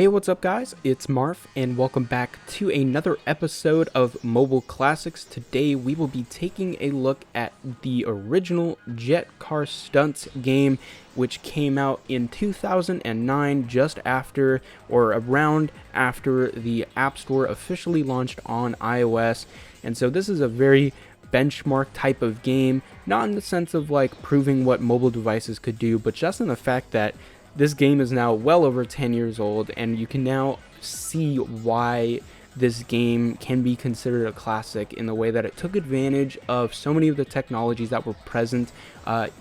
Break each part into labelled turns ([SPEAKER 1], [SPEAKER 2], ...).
[SPEAKER 1] Hey, what's up guys? It's Marf and welcome back to another episode of Mobile Classics. Today we will be taking a look at the original Jet Car Stunts game, which came out in 2009, just after or around after the App Store officially launched on iOS. And so this is a very benchmark type of game, not in the sense of like proving what mobile devices could do, but just in the fact that this game is now well over 10 years old, and you can now see why this game can be considered a classic in the way that it took advantage of so many of the technologies that were present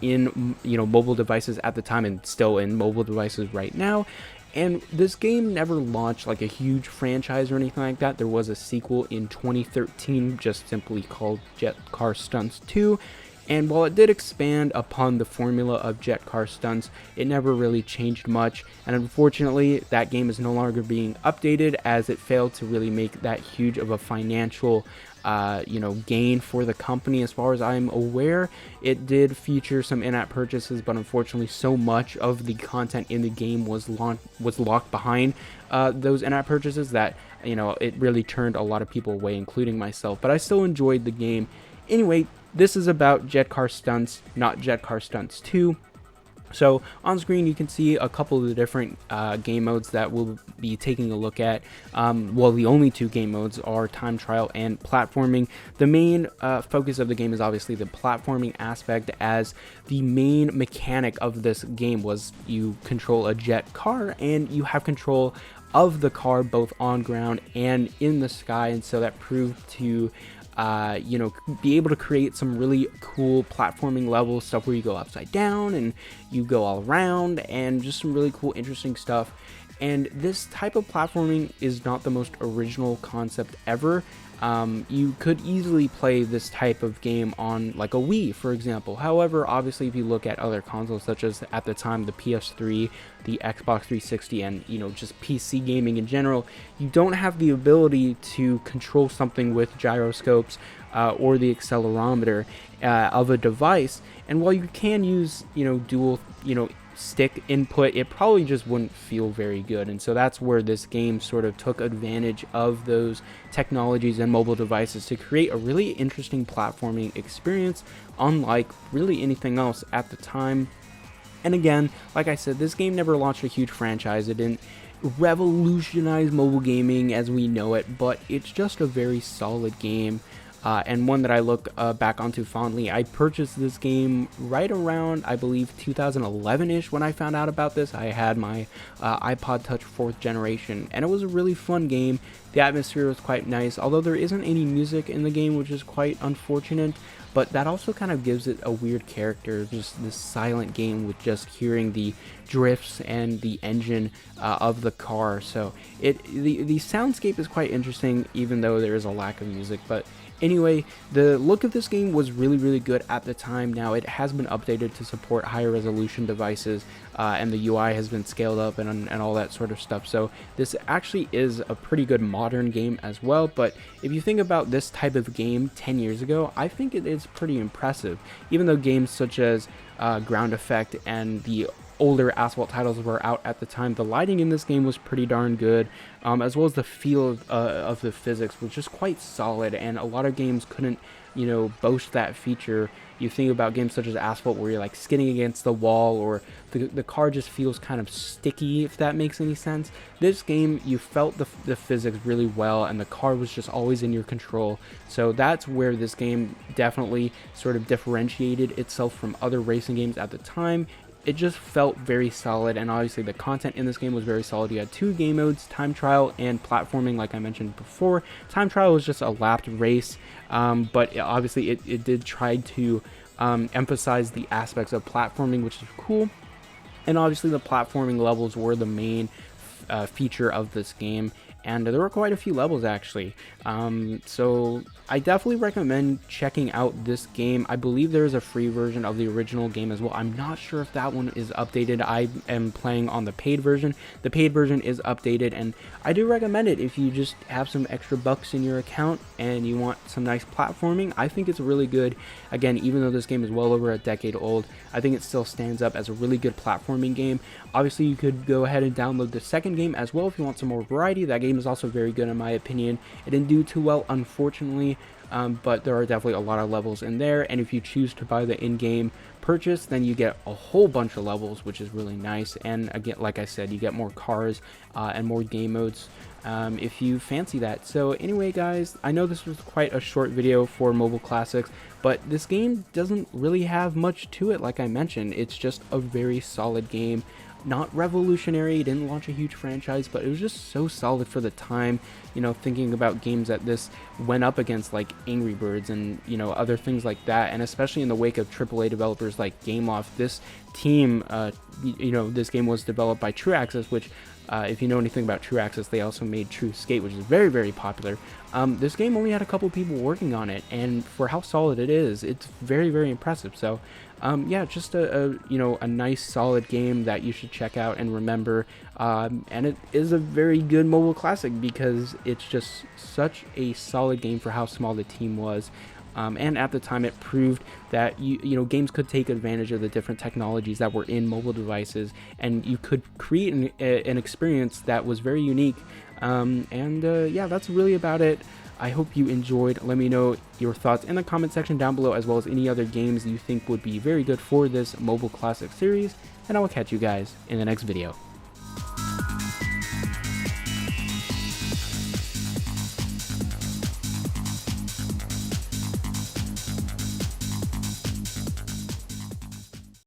[SPEAKER 1] in mobile devices at the time and still in mobile devices right now. And this game never launched like a huge franchise or anything like that. There was a sequel in 2013 just simply called Jet Car Stunts 2. And while it did expand upon the formula of Jet Car Stunts, it never really changed much. And unfortunately, that game is no longer being updated as it failed to really make that huge of a financial gain for the company. As far as I'm aware, it did feature some in-app purchases, but unfortunately so much of the content in the game was locked behind those in-app purchases that it really turned a lot of people away, including myself. But I still enjoyed the game. Anyway, this is about Jet Car Stunts, not Jet Car Stunts 2. So on screen you can see a couple of the different game modes that we'll be taking a look at. The only two game modes are time trial and platforming. The main focus of the game is obviously the platforming aspect, as the main mechanic of this game was you control a jet car and you have control of the car both on ground and in the sky, and so that proved to be able to create some really cool platforming level stuff where you go upside down and you go all around, and just some really cool, interesting stuff. And this type of platforming is not the most original concept ever. You could easily play this type of game on like a Wii, for example. However, obviously, if you look at other consoles, such as at the time the PS3, the Xbox 360, and just PC gaming in general, you don't have the ability to control something with gyroscopes or the accelerometer of a device. And while you can use dual stick input, it probably just wouldn't feel very good. And so that's where this game sort of took advantage of those technologies and mobile devices to create a really interesting platforming experience, unlike really anything else at the time. And again, like I said, this game never launched a huge franchise. It didn't revolutionize mobile gaming as we know it, but it's just a very solid game. And one that I look back onto fondly. I purchased this game right around, I believe, 2011-ish when I found out about this. I had my iPod Touch 4th generation, and it was a really fun game. The atmosphere was quite nice, although there isn't any music in the game, which is quite unfortunate. But that also kind of gives it a weird character, just this silent game with just hearing the drifts and the engine of the car. So the soundscape is quite interesting, even though there is a lack of music. But anyway, the look of this game was really, really good at the time. Now it has been updated to support higher resolution devices, and the UI has been scaled up and all that sort of stuff. So this actually is a pretty good modern game as well. But if you think about this type of game 10 years ago, I think it is pretty impressive. Even though games such as Ground Effect and the older Asphalt titles were out at the time, the lighting in this game was pretty darn good, as well as the feel of the physics was just quite solid, and a lot of games couldn't boast that feature. You think about games such as Asphalt where you're like skidding against the wall, or the car just feels kind of sticky, if that makes any sense. This game, you felt the physics really well, and the car was just always in your control. So that's where this game definitely sort of differentiated itself from other racing games at the time. It just felt very solid, and obviously the content in this game was very solid. You had two game modes, time trial and platforming, like I mentioned before. Time trial was just a lapped race, but obviously it did try to emphasize the aspects of platforming, which is cool. And obviously the platforming levels were the main feature of this game. and there were quite a few levels actually. So I definitely recommend checking out this game. I believe there is a free version of the original game as well. I'm not sure if that one is updated. I am playing on the paid version. The paid version is updated, and I do recommend it if you just have some extra bucks in your account and you want some nice platforming. I think it's really good. Again, even though this game is well over a decade old, I think it still stands up as a really good platforming game. Obviously, you could go ahead and download the second game as well if you want some more variety. That game is also very good in my opinion. It didn't do too well, unfortunately, but there are definitely a lot of levels in there, and if you choose to buy the in-game purchase, then you get a whole bunch of levels, which is really nice. And again, like I said, you get more cars and more game modes if you fancy that. So anyway, guys, I know this was quite a short video for Mobile Classics, but this game doesn't really have much to it. Like I mentioned, it's just a very solid game. Not revolutionary, didn't launch a huge franchise, but it was just so solid for the time. You know, thinking about games that this went up against, like Angry Birds and, you know, other things like that, and especially in the wake of AAA developers like Gameloft, this team, you know, this game was developed by True Access, which if you know anything about True Access, they also made True Skate, which is very, very popular. This game only had a couple people working on it, and for how solid it is, it's very, very impressive. So yeah, just a you know, a nice solid game that you should check out and remember, and it is a very good mobile classic because it's just such a solid game for how small the team was. And at the time, it proved that you know, games could take advantage of the different technologies that were in mobile devices, and you could create an experience that was very unique. Yeah, that's really about it. I hope you enjoyed. Let me know your thoughts in the comment section down below, as well as any other games you think would be very good for this Mobile Classic series, and I will catch you guys in the next video.